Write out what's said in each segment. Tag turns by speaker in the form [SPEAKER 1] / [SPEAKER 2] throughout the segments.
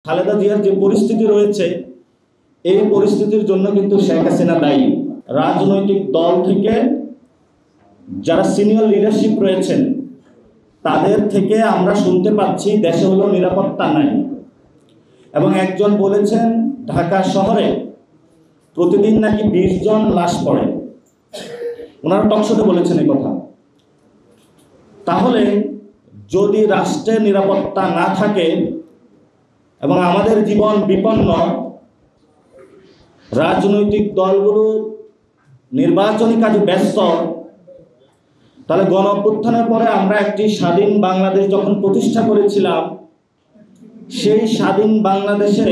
[SPEAKER 1] খালেদা জিয়ার যে পরিস্থিতি রয়েছে এই পরিস্থিতির জন্য কিন্তু শেখ হাসিনা দায়ী। রাজনৈতিক দল থেকে যারা সিনিয়র লিডারশিপ রয়েছেন তাদের থেকে আমরা শুনতে পাচ্ছি দেশে হলো নিরাপত্তা নাই, এবং একজন বলেছেন ঢাকা শহরে প্রতিদিন নাকি 20 জন লাশ পড়ে। ওনারা টকশোতে বলেছেন এই কথা। তাহলে যদি রাষ্ট্রের নিরাপত্তা না থাকে এবং আমাদের জীবন বিপন্ন, রাজনৈতিক দলগুলো নির্বাচনী কাজে ব্যস্ত, তাহলে গণ অভ্যুত্থানের পরে আমরা একটি স্বাধীন বাংলাদেশ যখন প্রতিষ্ঠা করেছিলাম, সেই স্বাধীন বাংলাদেশে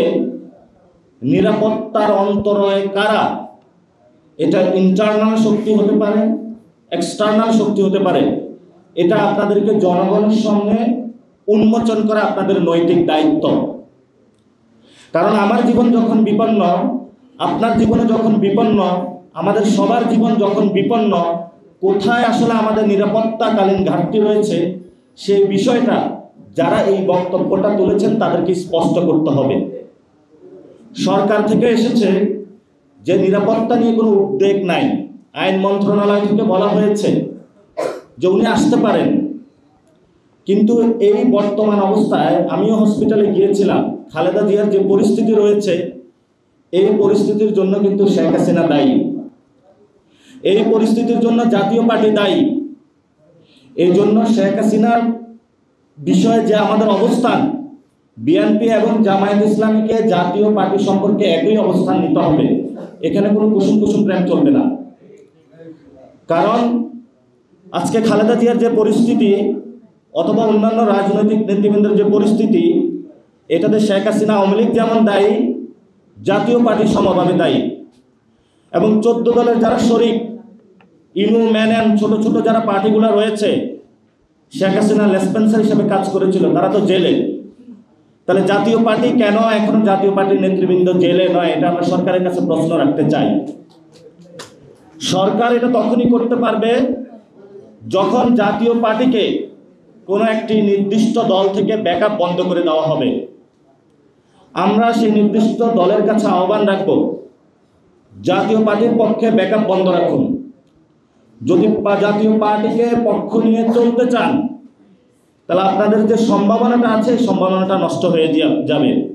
[SPEAKER 1] নিরাপত্তার অন্তরায় কারা? এটা ইন্টারনাল শক্তি হতে পারে, এক্সটার্নাল শক্তি হতে পারে। এটা আপনাদেরকে জনগণের সামনে উন্মোচন করা আপনাদের নৈতিক দায়িত্ব। কারণ আমার জীবন যখন বিপন্ন, আপনার জীবনে যখন বিপন্ন, আমাদের সবার জীবন যখন বিপন্ন, কোথায় আসলে আমাদের নিরাপত্তাকালীন ঘাটতি রয়েছে সেই বিষয়টা যারা এই বক্তব্যটা তুলেছেন তাদেরকে স্পষ্ট করতে হবে। সরকার থেকে এসেছে যে নিরাপত্তা নিয়ে কোনো উদ্বেগ নাই। আইন মন্ত্রণালয় থেকে বলা হয়েছে যে উনি আসতে পারেন, কিন্তু এই বর্তমান অবস্থায় আমিও হসপিটালে গিয়েছিলাম। খালেদা জিয়ার যে পরিস্থিতি রয়েছে এই পরিস্থিতির জন্য কিন্তু শেখ হাসিনা দায়ী। এই পরিস্থিতির জন্য জাতীয় পার্টি দায়ী। এই জন্য শেখ হাসিনার বিষয়ে যে আমাদের অবস্থান, বিএনপি এবং জামায়াত ইসলামীকে জাতীয় পার্টি সম্পর্কে একই অবস্থান নিতে হবে। এখানে কোনো কুসুম কুসুম প্রেম চলবে না। কারণ আজকে খালেদা জিয়ার যে পরিস্থিতি অথবা অন্যান্য রাজনৈতিক নেতৃবৃন্দের যে পরিস্থিতি, এটাতে শেখ হাসিনা আওয়ামী লীগ যেমন দায়ী, জাতীয় পার্টি সমভাবে দায়ী। এবং 14 দলের যারা শরিক, ইনু ম্যান ছোট ছোট যারা পার্টিগুলো রয়েছে, শেখ হাসিনা লেসপেন্সার হিসেবে কাজ করেছিল, তারা তো জেলে। তাহলে জাতীয় পার্টি কেন এখনো জাতীয় পার্টির নেতৃবৃন্দ জেলে নয়? এটা আমরা সরকারের কাছে প্রশ্ন রাখতে চাই। সরকার এটা তখনই করতে পারবে যখন জাতীয় পার্টিকে কোনো একটি নির্দিষ্ট দল থেকে ব্যাকআপ বন্ধ করে দেওয়া হবে। আমরা সেই নির্দিষ্ট দলের কাছে আহ্বান রাখব, জাতীয় পার্টির পক্ষে ব্যাকআপ বন্ধ রাখুন। যদি জাতীয় পার্টিকে পক্ষ নিয়ে চলতে চান, তাহলে আপনাদের যে সম্ভাবনাটা আছে সম্ভাবনাটা নষ্ট হয়ে যাবে।